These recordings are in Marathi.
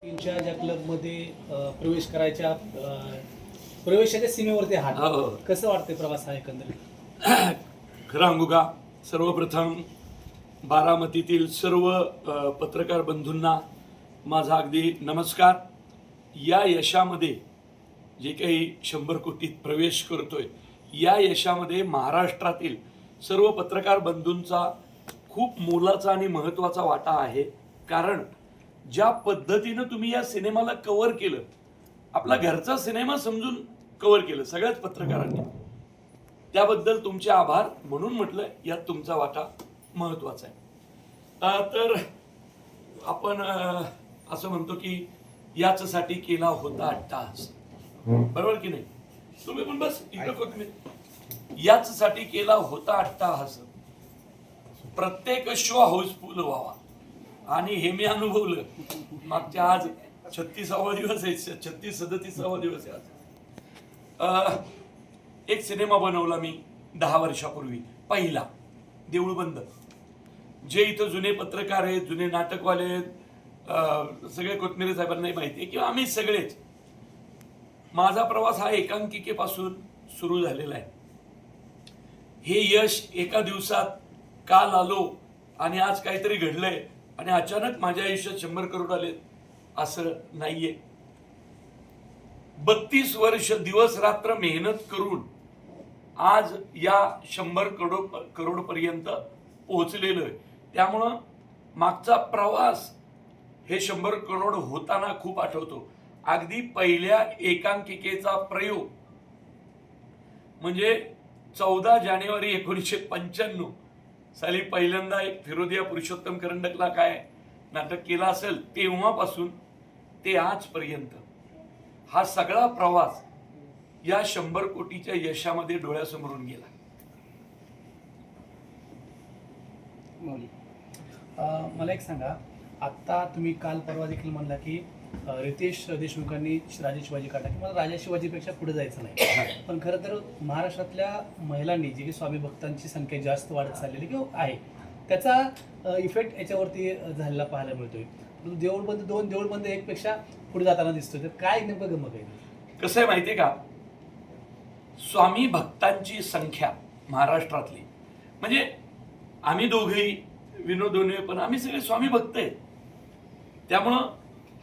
टीमच्या ज्या क्लबमध्ये प्रवेश करायच्या प्रवेशाच्या सीमेवरती आहात. हो. कसं वाटतंय प्रवास हा एकंदरीत? खरं सांगू का, सर्वप्रथम बारामतीतील सर्व पत्रकार बंधूंना माझा अगदी नमस्कार. या यशामध्ये जे काही 100 कोटीत प्रवेश करतोय, या यशामध्ये महाराष्ट्रातील सर्व पत्रकार बंधूंचा खूप मोलाचा आणि महत्त्वाचा वाटा आहे. कारण ज्या पद्धतीनं तुम्ही या सिनेमाला कव्हर केलं, आपला घरचा सिनेमा समजून कव्हर केलं सगळ्याच पत्रकारांनी, त्याबद्दल तुमचे आभार. म्हणून म्हटलं यात तुमचा वाटा महत्त्वाचा आहे. तर आपण असं म्हणतो की याच्यासाठी केला होता अट्टाहास, बरोबर की नाही? तुम्ही पण बस इकडं कोथमीर, याचसाठी केला होता अट्टाहास, प्रत्येक शो हाऊसफुल व्हावा. आणि हे मी अनुभवलं. मागच्या आज 36वा दिवस आहे, 37वा दिवस आहे आज. एक सिनेमा बनवला मी 10 वर्षापूर्वी, पहिला, देऊळ बंद. जे इथं जुने पत्रकार आहेत, जुने नाटकवाले आहेत, सगळे कोथमिरे साहेबांनाही माहिती आहे किंवा आम्ही सगळेच, माझा प्रवास हा एकांकिकेपासून सुरू झालेला आहे. हे यश एका दिवसात काल आलो आणि आज काहीतरी घडलंय आणि अचानक माझ्या आयुष्यात 100 करोड आले असं नाहीये. 32 वर्ष दिवस रात्र मेहनत करून आज या 100 करोड पर्यंत पोहोचलेलो आहे. त्यामुळं मागचा प्रवास हे 100 करोड होताना खूप आठवतो. अगदी पहिल्या एकांकिकेचा प्रयोग म्हणजे 14 जानेवारी 1995 साली पहिल्यांदा एक फिरोदिया पुरुषोत्तम करंडकला काय नाटक केलं असेल, तेव्हापासून ते आजपर्यंत हा सगळा प्रवास या 100 कोटीच्या यशामध्ये डोळ्यासमोरून गेला. मला एक सांगा, आत्ता तुम्ही काल परवा देखील म्हणला की रितेश देशमुखांनी राजा शिवाजी काढला की मला राजा शिवाजीपेक्षा पुढे जायचं नाही. पण खरं तर महाराष्ट्रातल्या महिलांनी जी स्वामी भक्तांची संख्या जास्त वाढत चाललेली किंवा आहे, त्याचा इफेक्ट याच्यावरती झालेला पाहायला मिळतोय. देऊळबंद 2, देऊळबंद 1 पेक्षा पुढे जाताना दिसतोय. तर काय नेमकं गमक आहे? कसं आहे माहितीये का, स्वामी भक्तांची संख्या महाराष्ट्रातली, म्हणजे आम्ही दोघेही विनोदोने पण आम्ही सगळे स्वामी भक्त आहेत. त्यामुळं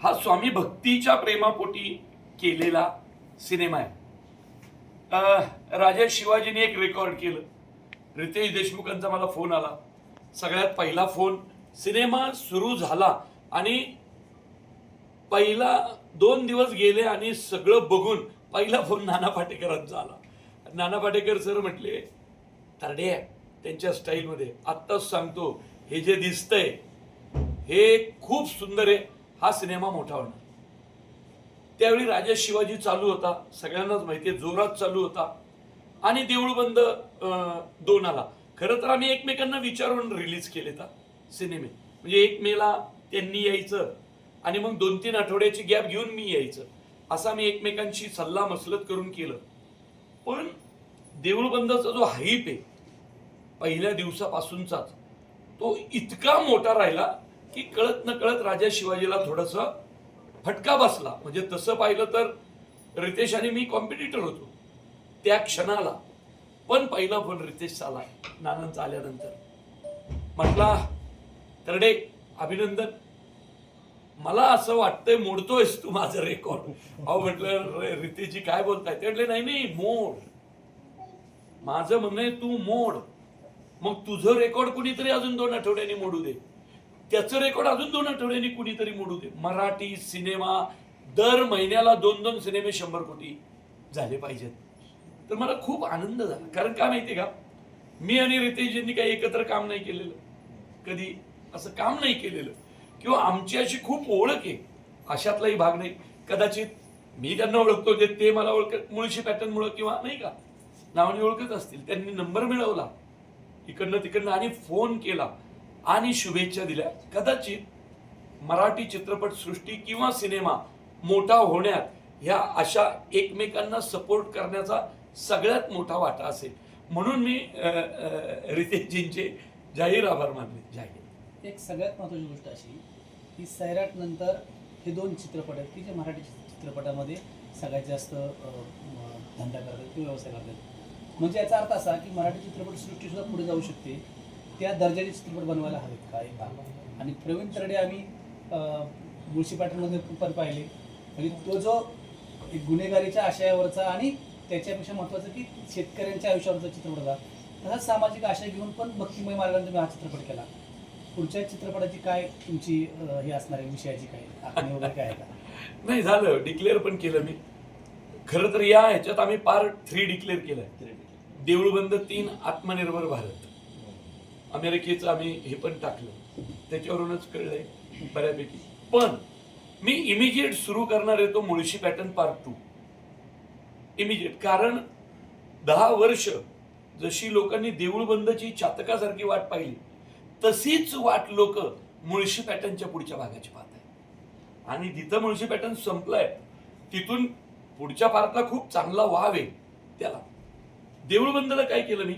हा स्वामी भक्तीच्या प्रेमापोटी केलेला सिनेमा आहे. राजा शिवाजीने एक रेकॉर्ड केलं. रितेश देशमुखांचा मला फोन आला, सगळ्यात पहिला फोन. सिनेमा सुरू झाला आणि पहिला 2 दिवस गेले आणि सगळं बघून पहिला फोन नाना पाटेकरांचा आला. नाना पाटेकर सर म्हटले, तरडे त्यांच्या स्टाईलमध्ये, आत्ताच सांगतो, हे जे दिसतंय हे खूप सुंदर आहे, हा सिनेमा मोठा होणार. त्यावेळी राजा शिवाजी चालू होता, सगळ्यांनाच माहिती आहे, जोरात चालू होता. आणि देऊळबंद 2 आला. खरं तर आम्ही एकमेकांना विचारून रिलीज केले सिनेमे. म्हणजे 1 मेला त्यांनी यायचं आणि मग 2-3 आठवड्याची गॅप घेऊन मी यायचं, असं आम्ही एकमेकांशी सल्ला मसलत करून केलं. पण देऊळबंदाचा जो हाईप आहे पहिल्या दिवसापासूनचाच, तो इतका मोठा राहिला की कळत न कळत राजा शिवाजीला थोडंसं फटका बसला. म्हणजे तसं पाहिलं तर रितेश आणि मी कॉम्पिटिटर होतो त्या क्षणाला. पण पहिला फोन रितेशचा आला नानांचा आल्यानंतर. म्हटला, तरडे अभिनंदन, मला असं वाटतंय मोडतोयस तू माझं रेकॉर्ड. अहो म्हटलं रितेशजी काय बोलताय? ते म्हटले, नाही मोड, माझं म्हणणं आहे तू मोड. मग तुझं रेकॉर्ड कुणीतरी अजून 2 आठवड्यांनी मोडू दे, त्याचं रेकॉर्ड अजून 2 आठवड्यांनी कुणीतरी मोडू दे. मराठी सिनेमा दर महिन्याला 2-2 सिनेमे 100 कोटी झाले पाहिजेत. तर मला खूप आनंद झाला. कारण काय माहितीये का, मी आणि रितेशजींनी काही एकत्र काम नाही केलेलं, कधी असं काम नाही केलेलं, किंवा आमची अशी खूप ओळख आहे अशातलाही भाग नाही. कदाचित मी त्यांना ओळखतो, ते मला ओळखत, मुळशी पॅटर्नमुळं किंवा नाही का नावाने ओळखत असतील. त्यांनी नंबर मिळवला इकडनं तिकडनं आणि फोन केला आणि शुभेच्छा दिल्या. कदाचित मराठी चित्रपट सृष्टी किंवा सिनेमा मोठा होण्यात ह्या अशा एकमेकांना सपोर्ट करण्याचा सगळ्यात मोठा वाटा असेल. म्हणून मी रितेशजींचे जाहीर आभार मानले. जाहीर. एक सगळ्यात महत्त्वाची गोष्ट अशी की सैराट नंतर हे 2 चित्रपट आहेत की जे मराठी चित्रपटामध्ये सगळ्यात जास्त धंदा करतात किंवा व्यवसाय करतात. म्हणजे याचा अर्थ असा की मराठी चित्रपटसृष्टीसुद्धा पुढे जाऊ शकते. त्या दर्जाचे चित्रपट बनवायला हवेत का एक भाग. आणि प्रवीण तरडे आम्ही मुळशी पॅटर्नमध्ये पण पाहिले. म्हणजे तो जो एक गुन्हेगारीच्या आशयावरचा आणि त्याच्यापेक्षा महत्त्वाचं की शेतकऱ्यांच्या आयुष्यावरचा चित्रपट होता. तसाच सामाजिक आशय घेऊन पण भक्तिमय मार्गाने तुम्ही हा चित्रपट केला. पुढच्या चित्रपटाची काय तुमची हे असणार आहे, विषयाची काय आखणी वगैरे काय आहे का? नाही, झालं डिक्लेअर पण केलं मी. खरं तर या ह्याच्यात आम्ही पार्ट 3 डिक्लेअर केलंय. देऊळबंद 3 आत्मनिर्भर भारत, अमेरिकेचं आम्ही हे पण टाकलं, त्याच्यावरूनच कळलंय बऱ्यापैकी. पण मी इमिजिएट सुरू करणार आहे तो मुळशी पॅटर्न पार्ट 2 इमिजिएट. कारण 10 वर्ष जशी लोकांनी देऊळबंदची चातकासारखी वाट पाहिली, तशीच वाट लोक मुळशी पॅटर्नच्या पुढच्या भागाची पाहत आहे. आणि जिथं मुळशी पॅटर्न संपलाय तिथून पुढच्या पार्टला खूप चांगला वाव आहे. त्याला देऊळबंदला काय केलं मी,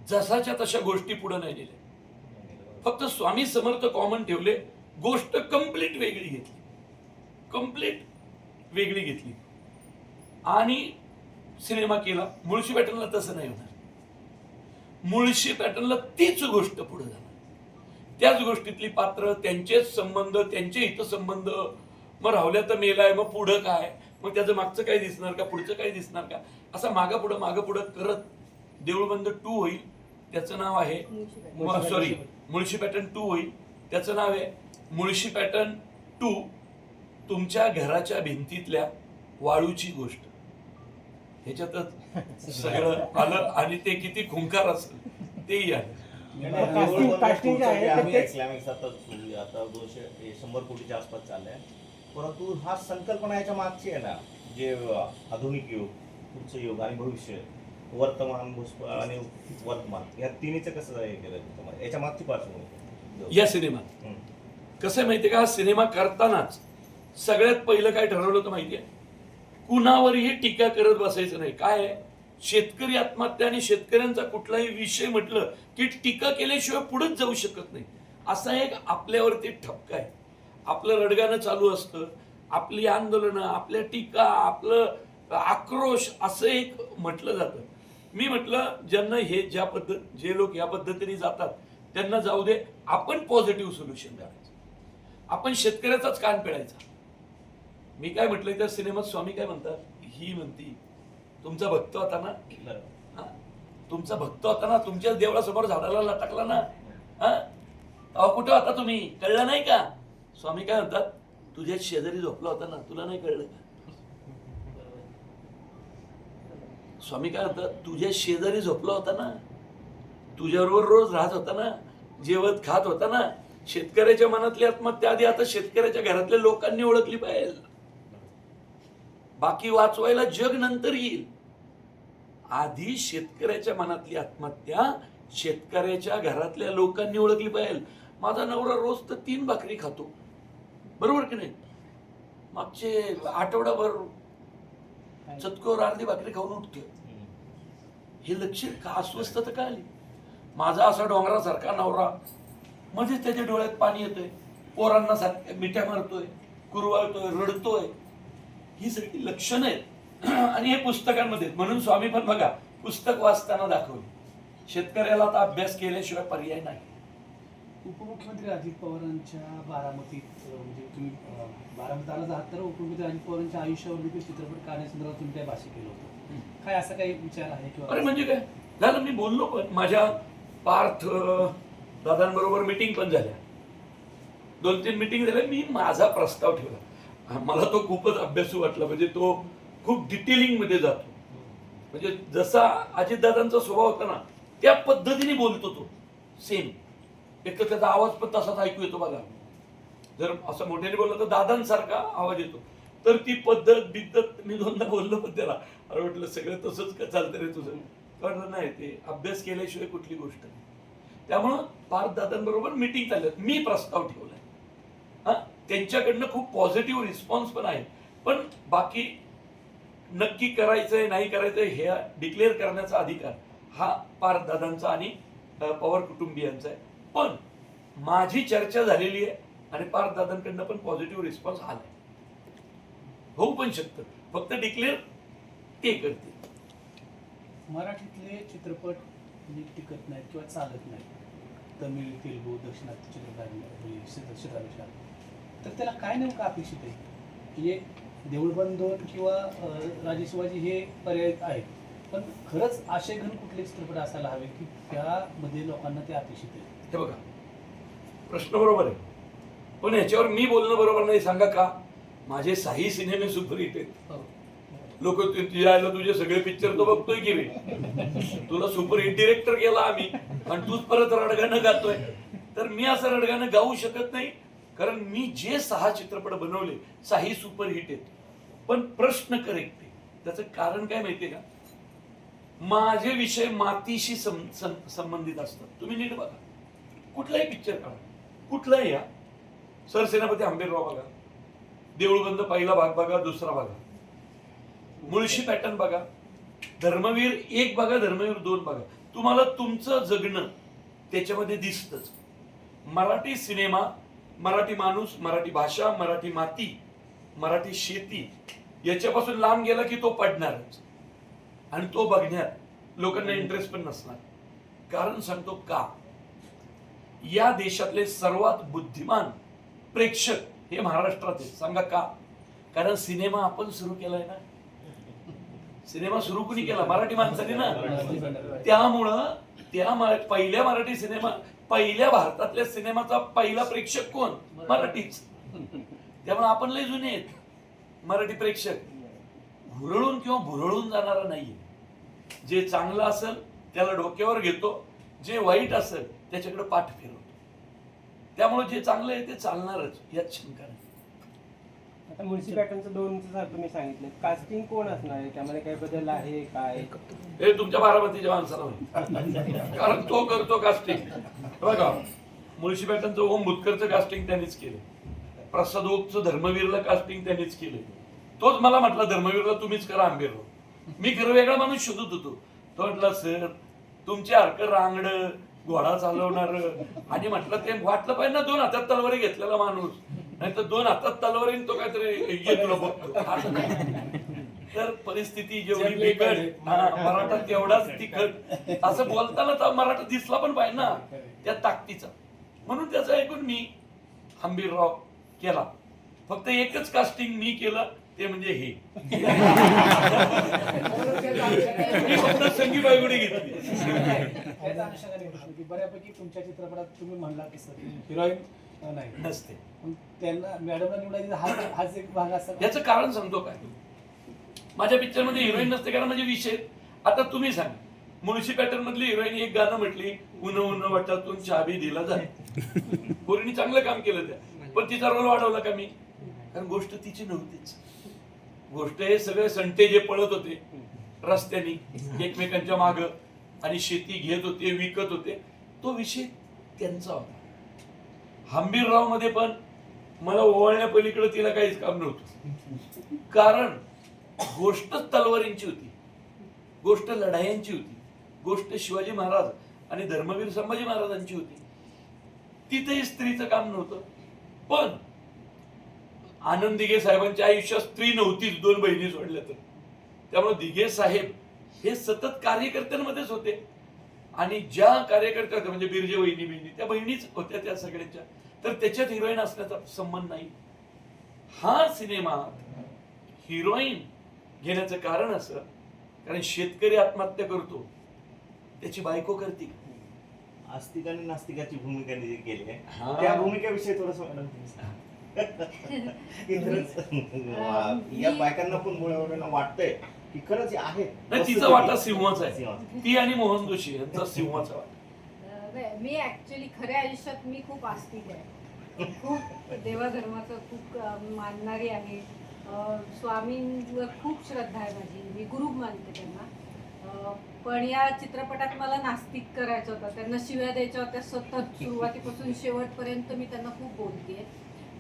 जसाच्या तशा गोष्टी पुढे नाही नेल्या, फक्त स्वामी समर्थ कॉमन ठेवले, गोष्ट कंप्लीट वेगळी घेतली, कंप्लीट वेगळी घेतली आणि सिनेमा केला. मुळशी पॅटर्नला तसं नाही होणार. मुळशी पॅटर्नला तीच गोष्ट पुढे जाणार, त्याच गोष्टीतली पात्र, त्यांचेच संबंध, त्यांचे हितसंबंध. मग राहुल्या तर मेलाय, मग पुढं काय, मग त्याचं मागचं काय दिसणार का, पुढचं काय दिसणार का, असा मागं पुढं करत देऊळबंद 2 होईल. त्याचं नाव आहे मुळशी पॅटर्न 2 होईल. त्याचं नाव आहे मुळशी पॅटर्न 2 तुमच्या घराच्या भिंतीतल्या वाळूची गोष्ट. ह्याच्यातच सगळं आलं आणि ते किती खुंकार असेल तेही आलं. आम्ही इस्लामिक आता 100 कोटीच्या आसपास चाललंय. परंतु हा संकल्पना याच्या मागची आहे ना, जे आधुनिक युग, पुढचं युग आणि भविष्य, वर्तमान, भूतकाळ आणि वर्तमान, या तिन्हीचं कसं हे केलं याच्या मागची पार्श्वभूमी या सिनेमात कसं आहे माहितीये का, हा सिनेमा करतानाच सगळ्यात पहिलं काय ठरवलं होतं माहितीये, कुणावरही टीका करत बसायचं नाही. काय आहे, शेतकरी आत्महत्या आणि शेतकऱ्यांचा कुठलाही विषय म्हटलं की टीका केल्याशिवाय पुढेच जाऊ शकत नाही, असा एक आपल्यावरती ठपका आहे. आपलं रडगाणं चालू असतं, आपली आंदोलनं, आपल्या टीका, आपलं आक्रोश असं एक म्हटलं जातं. मी म्हटलं ज्यांना हे जे लोक या पद्धतीने जातात त्यांना जाऊ दे, आपण पॉझिटिव्ह सोल्युशन करायचं, आपण शेतकऱ्याचाच कान पिळायचा. मी काय म्हटलं त्या सिनेमात स्वामी काय म्हणतात, ही म्हणती तुमचा भक्त होता ना, तुमचा भक्त होता ना, तुमच्या देवळासमोर झाडाला लटकला ना, कुठं होता तुम्ही, कळलं नाही का? स्वामी काय म्हणतात, तुझ्या शेजारी झोपला होता ना, तुला नाही कळलं का? स्वामी काय म्हणतात, तुझ्या शेजारी झोपला होता ना, तुझ्याबरोबर रोज राहत होता ना, जेवत खात होता ना. शेतकऱ्याच्या मनातली आत्महत्या आधी आता शेतकऱ्याच्या घरातल्या लोकांनी ओळखली पाहिजे. बाकी वाचवायला जग नंतर येईल. आधी शेतकऱ्याच्या मनातली आत्महत्या शेतकऱ्याच्या घरातल्या लोकांनी ओळखली पाहिजे. माझा नवरा रोज तर 3 भाकरी खातो, बरोबर की नाही? मागचे आठवडाभर चतकोर अर्धी भाकरी खाऊन उठते. हे लक्ष का, अस्वस्थता का आली? माझा असा डोंगरासारखा नवरा, म्हणजे त्याच्या डोळ्यात पाणी येतंय, पोरांना सारख्या मिठ्या मारतोय, कुरवाळतोय, रडतोय, ही सगळी लक्षणं आहेत. आणि हे पुस्तकांमध्ये, म्हणून स्वामी पण बघा पुस्तक वाचताना दाखवली, शेतकऱ्याला आता अभ्यास केल्याशिवाय पर्याय नाही. उपमुख्यमंत्री अजित पवारांच्या बारामतीत, म्हणजे तुम्ही बारामतीत आलाच आहात, तर उपमुख्यमंत्री अजित पवारांच्या आयुष्यावर देखील चित्रपट काढण्यासंदर्भात तुम्ही काय भाष्य केलं होतं, काय असा काही विचार आहे किंवा? अरे म्हणजे काय झालं, मी बोललो पण, माझ्या पार्थ दादांबरोबर मिटिंग पण झाल्या, 2-3 मिटिंग झाल्या. मी माझा प्रस्ताव ठेवला, मला तो खूपच अभ्यासू वाटला. म्हणजे तो खूप डिटेलिंग मध्ये जातो, म्हणजे जसा अजितदादांचा स्वभाव होता ना त्या पद्धतीने बोलतो तो सेम. एक तर त्याचा आवाज पण तसाच ऐकू येतो बघा, जर असं मोठ्याने बोललं तर दादांसारखा आवाज येतो. तर ती पद्धत मी 2दा बोललो पण त्याला, अरे म्हटलं सगळं तसंच का चालतं रे तुझं? कळलं नाही, ते अभ्यास केल्याशिवाय कुठली गोष्ट नाही. त्यामुळं पार्थ दादांबरोबर मिटिंग चालली, मी प्रस्ताव ठेवलाय. त्यांच्याकडनं खूप पॉझिटिव्ह रिस्पॉन्स पण आहे. पण बाकी नक्की करायचंय नाही करायचंय हे डिक्लेअर करण्याचा अधिकार हा पार्थ दादांचा आणि पवार कुटुंबियांचा आहे. पण माझी चर्चा झालेली आहे आणि पार्थ दादांकडनं पण पॉझिटिव्ह रिस्पॉन्स आलाय. होऊ पण शकतं, फक्त डिक्लेअर ते करते. मराठीतले चित्रपट नीट टिकत नाहीत किंवा चालत नाहीत, तमिळ, तेलुगू, दक्षिणात्य चित्रपट, तर त्याला काय नेमकं अपेक्षित आहे? म्हणजे देऊळबंद 2 किंवा राजे शिवाजी हे पर्याय आहेत, पण खरंच असे घन कुठले चित्रपट असायला हवे की त्यामध्ये लोकांना ते अपेक्षित आहे? हे बघा, प्रश्न बरोबर आहे, पण ह्याच्यावर मी बोलणं बरोबर नाही. सांगा का? माझे 6 सिनेमे सुपरहिट आहेत. लोक तुझ्या तुझे सगळे पिक्चर तो बघतोय की रे, तुला सुपरहिट डिरेक्टर केला आम्ही आणि तूच परत रडगाणं गातोय. तर मी असं रडगाणं गाऊ शकत नाही, कारण मी जे 6 चित्रपट बनवले 6 सुपरहिट आहेत. पण प्रश्न करेक्ट आहे. त्याचं कारण काय माहितीये का? माझे विषय मातीशी संबंधित असतात. तुम्ही नीट बघा, कुठलाही पिक्चर काढा, कुठलाही या, सरसेनापती आंबेरराव बघा, देऊळबंद पहिला भाग बघा, दुसरा बघा, मुळशी पॅटर्न बघा, धर्मवीर 1 बघा, धर्मवीर 2 बघा, तुम्हाला तुमचं जगणं त्याच्यामध्ये दिसतच. मराठी सिनेमा, मराठी माणूस, मराठी भाषा, मराठी माती, मराठी शेती याच्यापासून लांब गेला की तो पडणारच, आणि तो बघण्यात लोकांना इंटरेस्ट पण नसणार. कारण सांगतो का? या देशातले सर्वात बुद्धिमान प्रेक्षक हे महाराष्ट्रात आहेत. सांगा का? कारण सिनेमा आपण सुरू केलाय ना. सिनेमा सुरू कुणी केला? मराठी माणसाने ना. त्यामुळं पहिल्या मराठी सिनेमा, पहिल्या भारतातल्या सिनेमाचा पहिला प्रेक्षक कोण? मराठीच. त्यामुळे आपण लय जुने आहेत मराठी प्रेक्षक. हुरळून किंवा भुरळून जाणारा नाहीये. जे चांगलं असेल त्याला डोक्यावर घेतो, जे वाईट असेल त्याच्याकडे पाठ फिरवतो. त्यामुळे जे चांगलं आहे ते चालणारच, यात शंका नाही. आता मुळशी पॅटर्नचं 2चं तुम्ही सांगितलं, कास्टिंग कोण असणार आहे? त्यामध्ये काही बदल आहे काय? हे तुमच्या बारामतीच्या माणसाला माहिती, कारण तो करतो कास्टिंग. बघा, मुळशी पॅटर्नचं ओम भुतकरचं कास्टिंग त्यांनीच केलं, प्रसाद ओकचं धर्मवीरला कास्टिंग त्यांनीच केलं. तोच मला म्हटला धर्मवीरला तुम्हीच करा आंबेरराव. मी खरं वेगळा माणूस शोधत होतो. तो म्हटला सर तुमचे हरकं रांगड, घोडा चालवणार, आणि म्हटलं ते वाटलं पाहिजे ना 2 हातात तलवारी घेतलेला माणूस, नाही तर 2 हातात तलवारीने तो काहीतरी येतो बघतो. तर परिस्थिती जेवढी बिकट, मराठा तेवढाच तिखट, असं बोलताना तर मराठा दिसला पण पाहिजे ना त्या ताकदीचा. म्हणून त्याचं ऐकून मी आंबेरराव केला. फक्त एकच कास्टिंग मी केलं, ते म्हणजे हे मी फक्त संगी बायगुडी घेतली. त्याचा अनुषंगाने प्रश्न की बऱ्यापैकी तुमच्या चित्रपटात तुम्ही म्हणला की सर हिरोईन नाही नसते. पण त्यांना मॅडमला निवडायचं हाच एक भाग असा. याचं कारण सांगतो काय? माझ्या पिक्चर मध्ये हिरोईन नसते कारण म्हणजे विषय. आता तुम्ही सांगा, मुळशी पॅटर्न मधली हिरोईन एक गाणं म्हटली, उन उन वाटातून चाबी दिला जाय. पोरीने चांगलं काम केलं त्या, पण तिचा रोल वाढवला का मी? कारण गोष्ट तिची नव्हतीच. गोष्ट हे सगळे संटे जे पळत होते रस्त्यानी एकमेकांच्या माग आणि शेती घेत होते, विकत होते, तो विषय त्यांचा होता. हंबीरराव मध्ये पण मला ओवाळण्या पलीकडे तिला काहीच काम नव्हतं, कारण गोष्ट तलवारींची होती, गोष्ट लढायांची होती, गोष्ट शिवाजी महाराज आणि धर्मवीर संभाजी महाराजांची होती. तिथेही स्त्रीचं काम नव्हतं. पण आनंद दिघे साहेबांच्या आयुष्यात स्त्री नव्हतीच, 2 बहिणी सोडल्या तर. त्यामुळे दिघे साहेब हे सतत कार्यकर्त्यांमध्येच होते, आणि ज्या कार्यकर्त्या होत्या म्हणजे बिरजे बहिणी त्या बहिणीच होत्या त्या सगळ्यांच्या. तर त्याच्यात हिरोईन असण्याचा संबंध नाही. हा सिनेमा हिरोईन घेण्याचं कारण असं, कारण शेतकरी आत्महत्या करतो, त्याची बायको करते. आस्तिक आणि नास्तिकाची भूमिका जे केली आहे, हा. त्या भूमिकेविषयी थोडस या बायकांना पण मुळावरनं वाटतंय की खरंच आहे. नाही, तिचा वाटा सिंहाचा आहे. ती आणि मोहन जोशी यांचा सिंहाचा वाटा. मी ऍक्च्युली खऱ्या आयुष्यात मी खूप आस्तिक आहे, खूप देवाधर्माचं खूप मानणारी आहे. स्वामींवर खूप श्रद्धा आहे माझी, मी गुरु मानते त्यांना. पण या चित्रपटात मला नास्तिक करायचं होतं, त्यांना शिव्या द्यायच्या होत्या सतत, सुरुवातीपासून शेवटपर्यंत मी त्यांना खूप बोलते.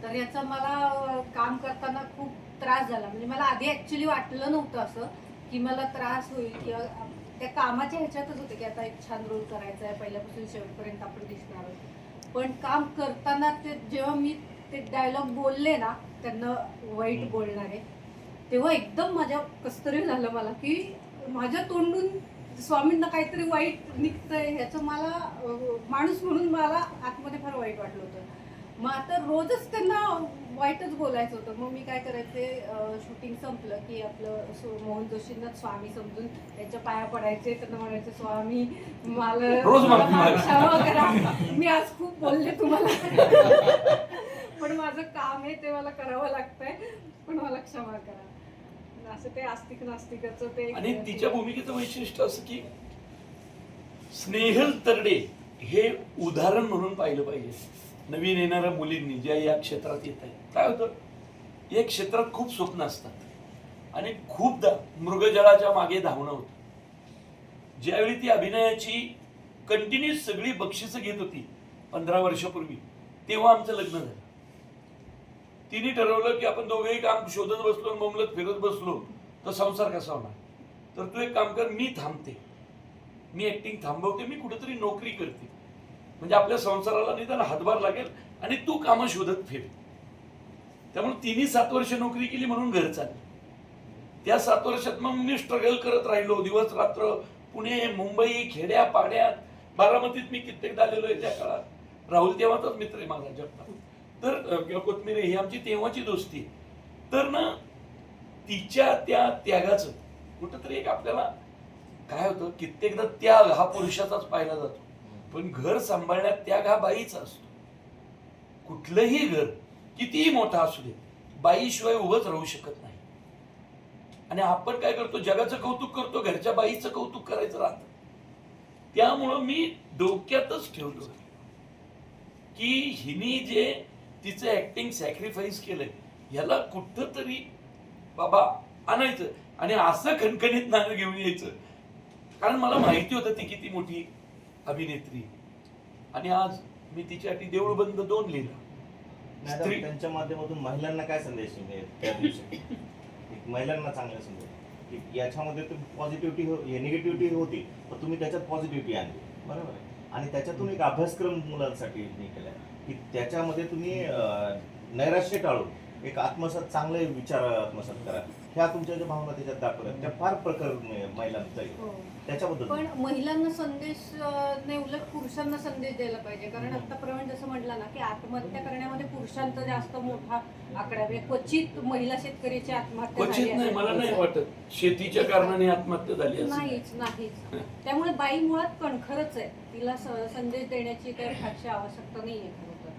तर याचा मला काम करताना खूप त्रास झाला. म्हणजे मला आधी ऍक्च्युली वाटलं नव्हतं असं की मला त्रास होईल, किंवा त्या कामाच्या ह्याच्यातच होते की आता एक छान रोल करायचा आहे, पहिल्यापासून शेवटपर्यंत आपण दिसणार आहोत. पण काम करताना ते जेव्हा मी ते डायलॉग बोलले ना त्यांना वाईट बोलणारे, तेव्हा एकदम माझ्या कसतरी झालं मला की माझ्या तोंडून स्वामींना काहीतरी वाईट निघतंय ह्याचं मला माणूस म्हणून मला आतमध्ये फार वाईट वाटलं होतं. मग आता रोजच त्यांना वाईटच बोलायचं होतं. मग मी काय करायचे, शूटिंग संपलं की आपलं मोहन जोशींना स्वामी समजून त्यांच्या पाया पडायचे, त्यांना म्हणायचे स्वामी रोज मला माफी क्षमा करा, मी आज खूप बोलले तुम्हाला पण माझं काम आहे ते मला करावं लागतंय, पण मला क्षमा करा. असं ते आस्तिक नास्तिकाचं ते. आणि तिच्या भूमिकेचं वैशिष्ट्य असं की स्नेहल तरडे हे उदाहरण म्हणून पाहिलं पाहिजे नवीन येणाऱ्या मुलींनी ज्या या क्षेत्रात येत आहेत. काय होतं, या क्षेत्रात खूप स्वप्न असतात आणि खूपदा मृगजळाच्या मागे धावणं होतं. ज्यावेळी ती अभिनयाची कंटिन्युअस सगळी बक्षिसं घेत होती 15 वर्षापूर्वी, तेव्हा आमचं लग्न झालं. तिने ठरवलं की आपण दोघेही काम शोधत बसलो, बोंबलत फिरत बसलो तर संसार कसा होणार. तर तू एक काम कर, मी थांबते, मी ऍक्टिंग थांबवते, मी कुठेतरी नोकरी करते, म्हणजे आपल्या संसाराला निदान हातभार लागेल आणि तू कामं शोधत फिर. त्यामुळे तिने 7 वर्ष नोकरी केली म्हणून घर चाललं. त्या 7 वर्षात मग मी स्ट्रगल करत राहिलो दिवस रात्र, पुणे मुंबई खेड्या पाड्यात, बारामतीत मी कित्येकदा आलेलो आहे त्या काळात. राहुल तेव्हाचाच मित्र आहे माझा जगताप, तर किंवा कोथमिरे ही आमची तेव्हाची दोस्ती. तर ना तिच्या त्या त्यागाचं कुठंतरी एक आपल्याला काय होतं, कित्येकदा त्याग हा पुरुषाचाच पाहिला जातो, पण घर सांभाळण्यात त्याग हा बाईचा असतो. कुठलंही घर कितीही मोठा असू दे, बाईशिवाय उभंच राहू शकत नाही. आणि आपण काय करतो, जगाचं कौतुक करतो, घरच्या बाईचं कौतुक करायचं राहतं. त्यामुळं मी डोक्यातच ठेवलो की हिनी जे तिचं ऍक्टिंग सॅक्रिफाईस केलंय ह्याला कुठंतरी बाबा आणायचं आणि असं खणखणीत नाणं घेऊन यायचं. कारण मला माहिती होतं ती किती मोठी अभिनेत्री. आणि आज मी तिच्यासाठी देऊळ बंद 2 लिहिला. मॅडम, त्यांच्या माध्यमातून महिलांना काय संदेश मिळेल त्या दिवशी? एक महिलांना चांगला संदेश की याच्यामध्ये तुम्ही पॉझिटिव्हिटी निगेटिव्हिटी होती, पण तुम्ही त्याच्यात पॉझिटिव्हिटी आणली, बरोबर आहे. आणि त्याच्यातून एक अभ्यासक्रम मुलांसाठी केला की त्याच्यामध्ये तुम्ही नैराश्य टाळून एक आत्मसात चांगले विचार आत्मसात करा. ह्या तुमच्या ज्या भावना त्याच्यात दाखवल्या त्या फार प्रकार महिलांचा हो. त्याच्याबद्दल. पण महिलांना संदेश नाही, उलट पुरुषांना संदेश द्यायला पाहिजे. कारण आता प्रवीण जसं म्हटलं ना की आत्महत्या करण्यामध्ये पुरुषांचा जास्त मोठा आकडा आहे. क्वचित महिला शेतकऱ्याची आत्महत्या क्वचित झाली नाही, असेल. मला नाही वाटत शेतीच्या कारणाने आत्महत्या झाली असेल. नाहीच. त्यामुळे बाई मुळात कणखरच आहे, तिला संदेश देण्याची काही फारशी आवश्यकता नाहीये खरं तर.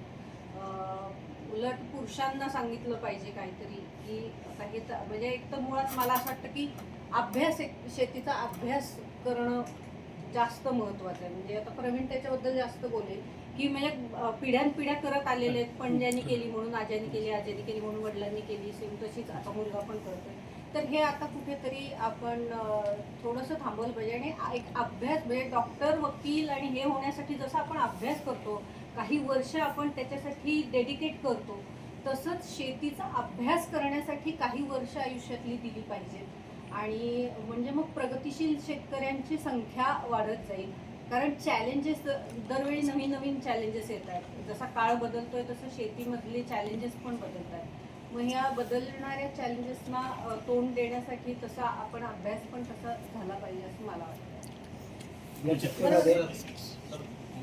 उलट पुरुषांना सांगितलं पाहिजे काहीतरी की काही म्हणजे एक तर मुळात मला असं वाटतं की अभ्यास, शेतीचा अभ्यास करणं जास्त महत्वाचं आहे. म्हणजे आता प्रवीण त्याच्याबद्दल जास्त बोलेल की म्हणजे पिढ्यानपिढ्या करत आलेले आहेत. पणज्यांनी केली म्हणून आज्यांनी केली म्हणून वडिलांनी केली, सेम तशीच आता मुलगा पण करतोय. तर हे आता कुठेतरी आपण थोडंसं थांबवलं पाहिजे. आणि एक अभ्यास म्हणजे डॉक्टर, वकील आणि हे होण्यासाठी जसं आपण अभ्यास करतो, काही वर्ष आपण त्याच्यासाठी डेडिकेट करतो, तसंच शेतीचा अभ्यास करण्यासाठी काही वर्ष आयुष्यातली दिली पाहिजेत. आणि म्हणजे मग प्रगतिशील शेतकऱ्यांची संख्या वाढत जाईल. कारण चॅलेंजेस दरवेळी नवीन चॅलेंजेस येत आहेत. जसा काळ बदलतोय तसं शेतीमधले चॅलेंजेस पण बदलत आहेत. मग ह्या बदलणाऱ्या चॅलेंजेसना तोंड देण्यासाठी तसा आपण अभ्यास पण तसा झाला पाहिजे असं मला वाटतं.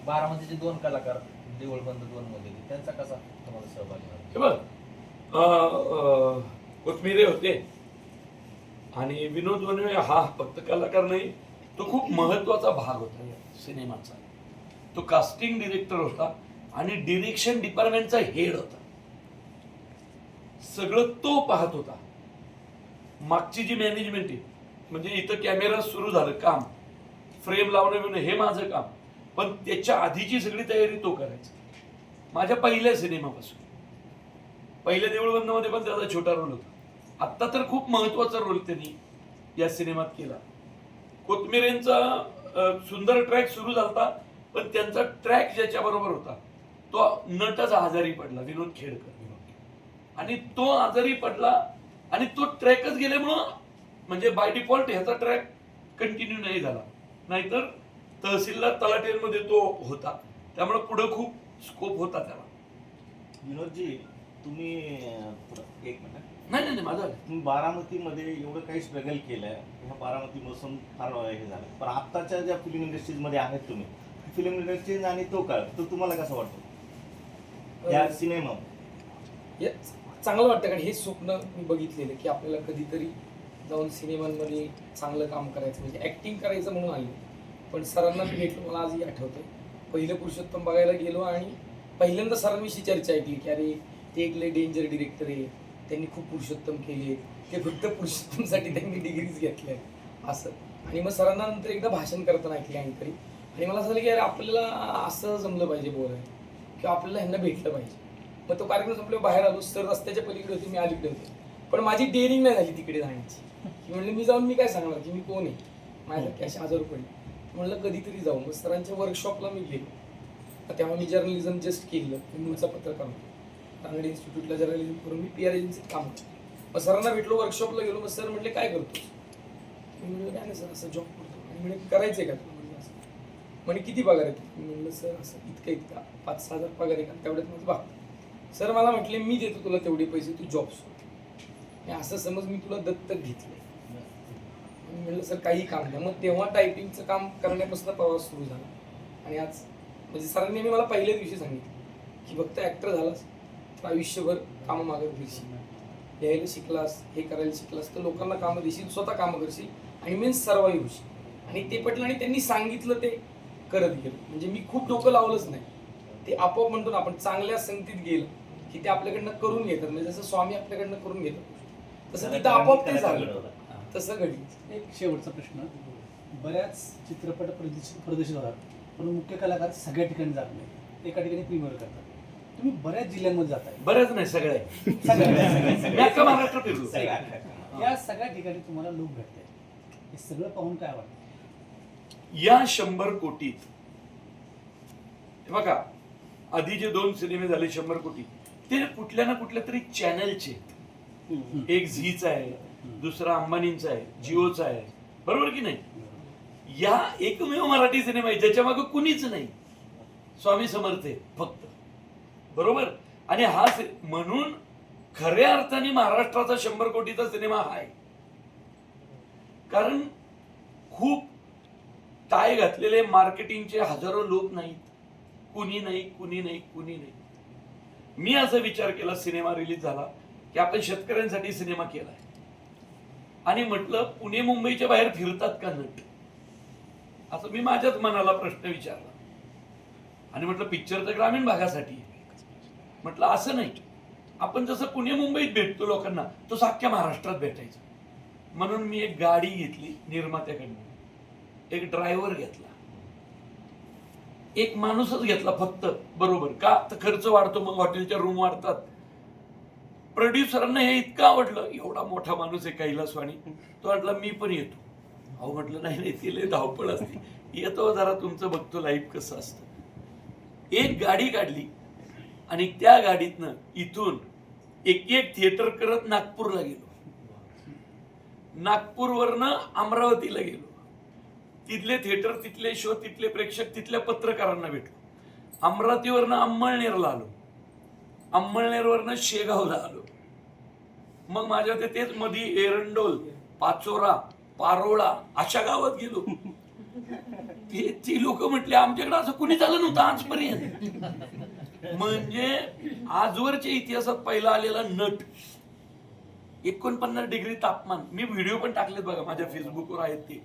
बारामतीचे 2 कलाकार देऊळबंद 2 मध्ये, त्यांचा कसा तुम्हाला सहभाग झाला? हे बघ, कोथमिरे होते आणि विनोद वनवे हा फक्त कलाकार नाही, तो खूप महत्वाचा भाग होता या सिनेमाचा. तो कास्टिंग डिरेक्टर होता आणि डिरेक्शन डिपार्टमेंटचा हेड होता. सगळं तो पाहत होता. मागची जी मॅनेजमेंट आहे, म्हणजे इथं कॅमेरा सुरू झालं काम, फ्रेम लावणं हे माझं काम, पण त्याच्या आधीची सगळी तयारी तो करायचा. माझ्या पहिल्या सिनेमापासून, पहिल्या देऊळबंद मध्ये पण त्याचा छोटा रोल होता. आत्ता तर खूप महत्वाचा रोल त्यांनी या सिनेमात केला. कोथमिरेंचा सुंदर ट्रॅक सुरू झाला, पण त्यांचा ट्रॅक ज्याच्या बरोबर होता तो नटच आजारी पडला, विनोद खेडकर. आणि तो आजारी पडला आणि तो ट्रॅकच गेल्यामुळं म्हणजे बाय डिफॉल्ट ह्याचा ट्रॅक कंटिन्यू नाही झाला. नाहीतर तहसीलदार तलाठ्यांमध्ये तो होता, त्यामुळे पुढे खूप स्कोप होता त्याला. विनोदजी, तुम्ही एक मिनिट, नाही नाही माझा तुम्ही बारामतीमध्ये एवढं काही स्ट्रगल केलंय, ह्या बारामतीपासून फार हे झालं, पण आत्ताच्या ज्या फिल्म इंडस्ट्रीजमध्ये आहेत तुम्ही, फिल्म इंडस्ट्रीज आणि तो काळ, तो तुम्हाला कसा वाटतो या सिनेमा? हे चांगलं वाटतं, कारण हे स्वप्न मी बघितलेलं की आपल्याला कधीतरी जाऊन सिनेमांमध्ये चांगलं काम करायचं, म्हणजे ॲक्टिंग करायचं म्हणून आलो. पण सरांना मी भेटलो, मला आजही आठवतं, पहिलं पुरुषोत्तम बघायला गेलो आणि पहिल्यांदा सरांविषयी चर्चा ऐकली की अरे ते एक लय डेंजर डिरेक्टर आहे, त्यांनी खूप पुरुषोत्तम केले, ते फक्त पुरुषोत्तमसाठी त्यांनी डिग्रीज घेतल्या असं. आणि मग सरांना नंतर एकदा भाषण करताना ऐकले काहीतरी, आणि मला असं झालं की अरे आपल्याला असं जमलं पाहिजे बोलायला, किंवा आपल्याला ह्यांना भेटलं पाहिजे. मग तो कार्यक्रम संपल्यावर बाहेर आलो, सर रस्त्याच्या पलीकडे होते, मी अलीकडे होते, पण माझी डेअरिंग नाही झाली तिकडे जाण्याची. की म्हणलं मी जाऊन मी काय सांगणार की मी कोण आहे, माझ्यासारखे असे आजार पडले. म्हणलं कधीतरी जाऊ. मग सरांच्या वर्कशॉपला मी गेलो. तेव्हा मी जर्नलिझम जस्ट केलं, मी मूळचा पत्रकार होतो, रानडे इन्स्टिट्यूटला जर्नलिझम करून मी PR एजन्सीत काम करतो. मग सरांना भेटलो, वर्कशॉपला गेलो. मग सर म्हटले काय करतो, मी म्हणलं काय नाही सर असं जॉब करतो. आणि म्हणजे करायचं आहे का तुला, म्हणजे असं म्हणजे किती पगार आहे. मी म्हणलं सर असं इतका 5-6 हजार पगार आहे का, तेवढ्यात माझं भाग. सर मला म्हटले मी देतो तुला तेवढे पैसे, तू जॉब सोड. आणि असं समज मी तुला दत्तक घेतलं. मी म्हणलं सर काही काम नाही. मग तेव्हा टायपिंगचं काम करण्यापासून प्रवास सुरू झाला. आणि आज म्हणजे सरांनी मला पहिल्या दिवशी सांगितलं की फक्त ॲक्टर झालास तर आयुष्यभर कामं मागत फिरशील, लिहायला शिकलास, हे करायला शिकलास तर लोकांना कामं देशील, स्वतः कामं करशील आणि मीन्स सर्वाईव्ह होशील. आणि ते पटलं आणि त्यांनी सांगितलं ते करत गेलो. म्हणजे मी खूप डोकं लावलंच नाही, ते आपोआप म्हणतो ना आपण चांगल्या संगतीत गेलं की ते आपल्याकडनं करून घेतात. म्हणजे जसं स्वामी आपल्याकडनं करून घेतात तसं तिथं आपोआप ते झालं, तसं घडलं. एक शेवटचा प्रश्न, बऱ्याच चित्रपट प्रदर्शित होतात पण मुख्य कलाकार सगळ्या ठिकाणी जात नाही, एका ठिकाणी प्रीमियर करतात. तुम्ही बऱ्याच जिल्ह्यांमध्ये जाताय, बऱ्याच नाही सगळ्या मी अख्खा महाराष्ट्र फिरलो. या सगळ्या ठिकाणी तुम्हाला लोक भेटतात, हे सगळं पाहून काय वाटतं? या 100 कोटीत हे बघा, आधी जे 2 सिनेमे झाले 100 कोटी, ते कुठल्या ना कुठल्या तरी चॅनलचे, एक झीचा आहे, दुसरा अंबानींचा आहे, जिओचा आहे, बरोबर की नाही. या एकमेव मराठी सिनेमा आहे ज्याच्या मागे कुणीच नाही, स्वामी समर्थ आहे फक्त, बरोबर. आणि हा म्हणून खऱ्या अर्थाने महाराष्ट्राचा 100 कोटीचा सिनेमा हा आहे. कारण खूप टाय घातलेले मार्केटिंगचे हजारो लोक नाहीत, कुणी नाही. मी असा विचार केला सिनेमा रिलीज झाला की आपण शेतकऱ्यांसाठी सिनेमा केलाय, आणि म्हटलं पुणे मुंबईच्या बाहेर फिरतात का नट, असं मी माझ्याच मनाला प्रश्न विचारला. आणि म्हटलं पिक्चर तर ग्रामीण भागासाठी, म्हटलं असं नाही, आपण जसं पुणे मुंबईत भेटतो लोकांना तसं अख्ख्या महाराष्ट्रात भेटायचं. म्हणून मी एक गाडी घेतली निर्मात्याकडून, एक ड्रायव्हर घेतला, एक माणूसच घेतला फक्त, बरोबर का तर खर्च वाढतो, मग हॉटेलच्या रूम वाढतात. प्रोड्युसरांना हे इतकं आवडलं, एवढा मोठा माणूस आहे कैलासवाणी, तो म्हटला मी पण येतो. अहो म्हटलं नाही तिला धावपळ असते, येतो जरा तुमचं बघतो लाईफ कसं असतं. एक गाडी काढली आणि त्या गाडीतनं इथून एक थिएटर करत नागपूरला गेलो, नागपूरवरनं अमरावतीला गेलो, तिथले थिएटर, तिथले शो, तिथले प्रेक्षक, तिथल्या पत्रकारांना भेटलो. अमरावतीवरनं अंमळनेरला आलो, अंमळनेरवरनं शेगावला आलो, मग माझ्या तेच मध्ये एरंडोल, पाचोरा, पारोळा अशा गावात गेलो. ती लोक म्हटले आमच्याकडे असं कुणी झालं नव्हतं आजपर्यंत. म्हणजे आजवरच्या इतिहासात पहिला आलेला नट. 49 डिग्री तापमान, मी व्हिडिओ पण टाकलेत बघा माझ्या फेसबुकवर आहेत ते,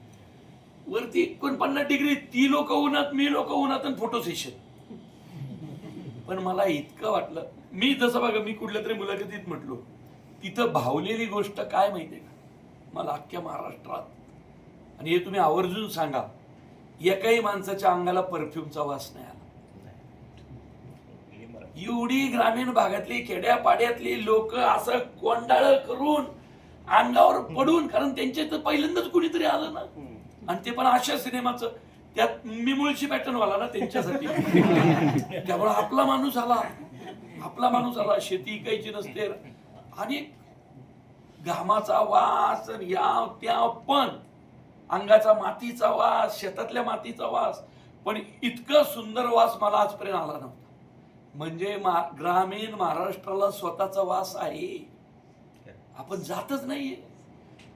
वरती 49 डिग्री, ती लोक उन्हात, मी लोक उन्हात, आणि फोटो सेशन. पण मला इतकं वाटलं, मी जसं बघा मी कुठल्या तरी मुलाखतीत म्हटलो, तिथं भावलेली गोष्ट काय माहितीये का मला अख्ख्या महाराष्ट्रात, आणि हे तुम्ही आवर्जून सांगा, एकाही माणसाच्या अंगाला परफ्यूमचा वास नाही आला. एवढी ग्रामीण भागातली खेड्यापाड्यातली लोक असं कोंडाळ करून अंगावर पडून, कारण त्यांच्या तर पहिल्यांदाच कुणीतरी आलं ना, आणि ते पण अशा सिनेमाचं, त्यात मी मुळशी पॅटर्न वाला ना त्यांच्यासाठी. त्यामुळे आपला माणूस आला, शेती इकायची नसते, आणि घामाचा वास, या त्या, पण अंगाचा मातीचा वास, शेतातल्या मातीचा वास, पण इतका सुंदर वास मला आजपर्यंत आला नव्हता. म्हणजे ग्रामीण महाराष्ट्राला स्वतःचा वास आहे, आपण जातच नाहीये.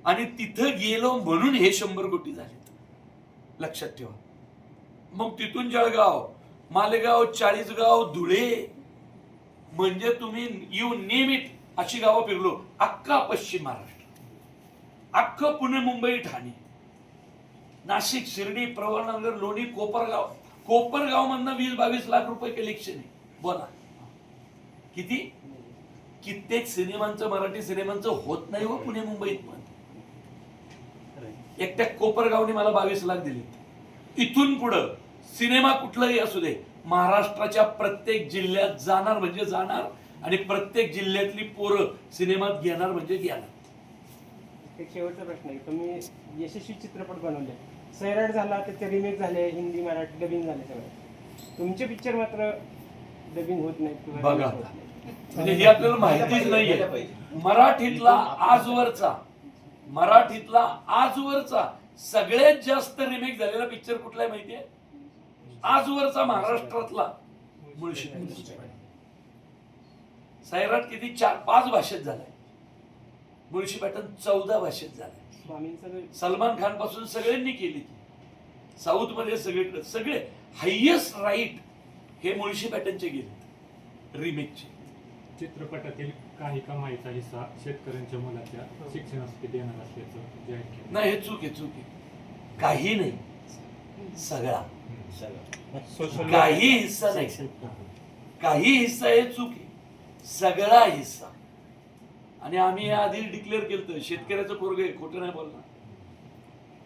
आणि तिथं गेलो म्हणून हे 100 कोटी झाले, लक्षात ठेवा. मग तिथून जळगाव, मालेगाव, चाळीसगाव, धुळे, म्हणजे तुम्ही यू नेम इट अशी गावं फिरलो. अख्खा पश्चिम महाराष्ट्र, अख्खं पुणे, मुंबई, ठाणे, नाशिक, शिर्डी, प्रवरनगर, लोणी, कोपरगाव मधनं 20-22 लाख रुपये कलेक्शन आहे. बोला किती? कित्येक सिनेमांचं, मराठी सिनेमांचं होत नाही हो पुणे मुंबईत. पण एकट्या कोपरगावने मला 22 लाख दिले. इथून पुढं सिनेमा कुठलाही असू दे, महाराष्ट्राच्या प्रत्येक जिल्ह्यात जाणार म्हणजे जाणार, आणि प्रत्येक जिल्ह्यातली पोरं सिनेमात घेणार म्हणजे घेणार. एक शेवटचा प्रश्न आहे, तुम्ही यशस्वी चित्रपट बनवले, सैराट झाला, त्याचे रिमेक झाले, हिंदी मराठी डबिंग झाले सगळं, तुमचे पिक्चर मात्र डबिंग होत नाही किंवा बघा remake होत नाही. म्हणजे हे आपल्याला माहितीच नाहीये. मराठीतला आजवरचा सगळ्यात जास्त रिमेक झालेला पिक्चर कुठला आहे माहितीये? आजवरचा महाराष्ट्रातला मुळशी. सैराट किती 4-5 भाषेत झालाय, मुळशी पॅटर्न 14 भाषेत झालाय. स्वामींचं सलमान खान पासून सगळ्यांनी केली. साऊथ मध्ये सगळे हायेस्ट राईट हे मुळशी पॅटर्नचे गेले रिमेकचे. चित्रपटातील काही कमाईचा हिस्सा शेतकऱ्यांच्या मुलाच्या शिक्षणासाठी देणार असल्याचं जाहीर केलं. नाही, हे चूक आहे. काही नाही, सगळा. काही हिस्सा नाही, काही हिस्सा हे चूक आहे, सगळा हिस्सा. आणि आम्ही आधी डिक्लेअर केलं शेतकऱ्याचं पोरग आहे, खोटं नाही बोलणार.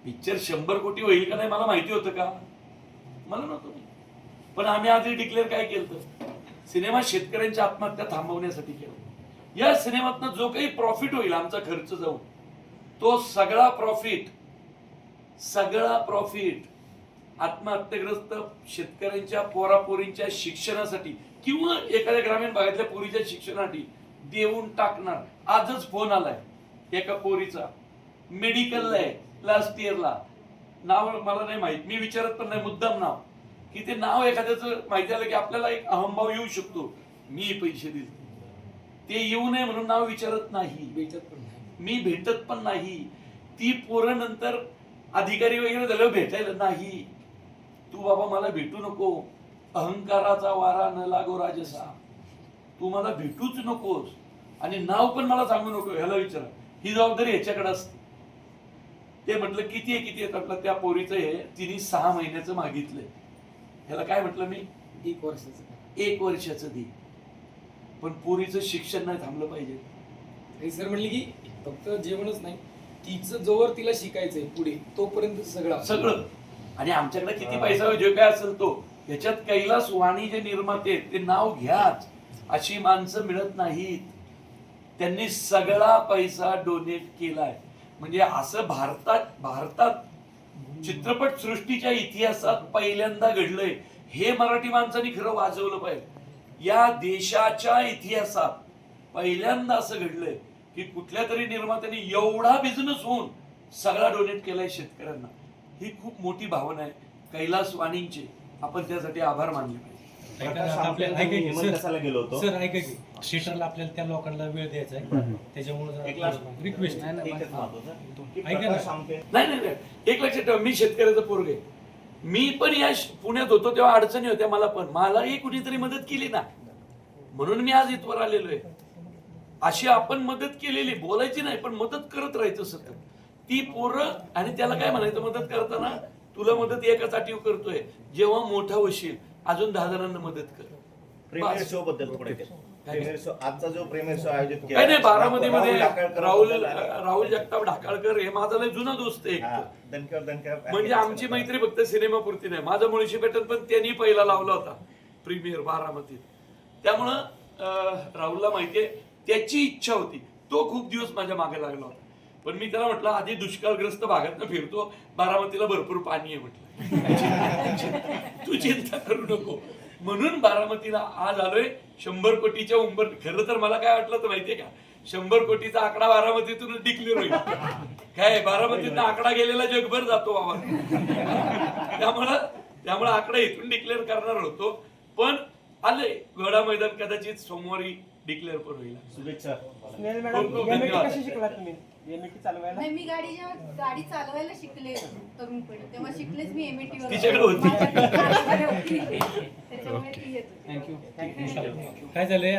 पिक्चर 100 कोटी होईल का नाही मला माहिती होतं का? मला नव्हतं. पण आम्ही आधी डिक्लेअर काय केलं, सिनेमा शेतकऱ्यांच्या आत्महत्या थांबवण्यासाठी केला. या सिनेमातनं जो काही प्रॉफिट होईल, आमचा खर्च जाऊन, तो सगळा प्रॉफिट आत्महत्याग्रस्त शेतकऱ्यांच्या पोरापोरींच्या शिक्षणासाठी किंवा एखाद्या ग्रामीण भागातल्या पोरीच्या शिक्षणासाठी देऊन टाकणार. आजच फोन आलाय एका पोरीचा, मेडिकलला आहे, लास्ट इयरला, नाव मला नाही माहित, मी विचारत पण नाही मुद्दाम नाव, की ते नाव एखाद्याचं माहिती आलं की आपल्याला एक अहंभाव येऊ शकतो, मी पैसे दिले, ते येऊ नये म्हणून नाव विचारत नाही, मी भेटत पण नाही. ती पोरं नंतर अधिकारी वगैरे झाल्यावर भेटायला नाही. तू बाबा मला भेटू नको, अहंकाराचा वारा न लागो राजसा, तू मला भेटूच नकोस आणि नाव पण मला सांगू नको, ह्याला विचारा. ही जबाबदारी ह्याच्याकडे असते. ते म्हटलं किती आहे म्हटलं त्या पोरीचं हे तिने 6 महिन्याचं मागितलंय. ह्याला काय म्हटलं मी, 1 वर्षाचं दे, पण पोरीचं शिक्षण नाही थांबलं पाहिजे. सर म्हणले की फक्त जेवणच नाही, तिचं जोवर तिला शिकायचंय पुढे तोपर्यंत सगळं. आणि आमच्याकडे किती पैसा जे काय असेल तो, ह्याच्यात कैलास वाणी जे निर्माते ते नाव घ्याच, अशी माणसं मिळत नाहीत. त्यांनी सगळा पैसा डोनेट केलाय. म्हणजे असं भारतात चित्रपट सृष्टीच्या इतिहासात पहिल्यांदा घडलंय. हे मराठी माणसांनी खरं वाजवलं पाहिजे. या देशाच्या इतिहासात पहिल्यांदा असं घडलंय की कुठल्या तरी निर्मात्याने एवढा बिझनेस होऊन सगळा डोनेट केलाय शेतकऱ्यांना. ही खूप मोठी भावना आहे कैलास वाणींचे, आपण त्यासाठी आभार मानले पाहिजे. कशाला गेलो होतो सर, ऐका की थिएटरला आपल्याला त्या लोकांना वेळ द्यायचा आहे, त्याच्यामुळे रिक्वेस्ट नाही, एक लक्षात ठेवा, मी शेतकऱ्याचं पोरग आहे. मी पण या पुण्यात होतो तेव्हा अडचणी होत्या मला, पण मलाही कुणीतरी मदत केली ना, म्हणून मी आज इथवर आलेलो आहे. अशी आपण मदत केलेली, बोलायची नाही पण मदत करत राहायचं सतत. ती पोरं, आणि त्याला काय म्हणायचं मदत करताना, तुला मदत एकाच अटीव करतोय, जेव्हा मोठा होशील अजून 10 जणांना मदत कर. प्रीमियर शो बद्दल थोडे प्रीमियर शो, आजचा जो प्रीमियर शो आयोजित केला काय नाही, बारामतीमध्ये राहुल जगताप ढाकाळकर हे माझा लय जुना दोस्त आहे. म्हणजे आमची मैत्री फक्त सिनेमापुरती नाही. माझा मुळशी पॅटर्न पण त्यांनी पहिला लावला होता प्रीमियर बारामतीत. त्यामुळं राहुलला माहितीये, त्याची इच्छा होती, तो खूप दिवस माझ्या मागे लागला होता. पण मी त्याला म्हटलं आधी दुष्काळग्रस्त भागात फिरतो, बारामतीला भरपूर पाणी आहे म्हटलं, तू चिंता करू नको. म्हणून बारामतीला आज आलोय. 100 कोटीच्या उंबर. खरं तर मला काय वाटलं तर माहितीये का, 100 कोटीचा आकडा बारामतीतून डिक्लेअर होईल. काय बारामतीतून आकडा गेलेला जगभर जातो बाबा. त्यामुळं आकडा इथून डिक्लेअर करणार होतो. पण आलंय घोडा मैदान कदाचित सोमवारी डिक्लेअर पण होईल. शुभेच्छा. स्नेहल खूप मॅडम खूप एमएटी धन्यवाद. कशी शिकलात तुम्ही? एमएटी चालवायला? नाही, मी गाडी चालवायला शिकले तरुणपणी, तेव्हा शिकलेच मी एमएटी वर. तिच्याकडे होती. माझ्याकडे होती. त्याच्यामुळे ती येत होती. काय झालंय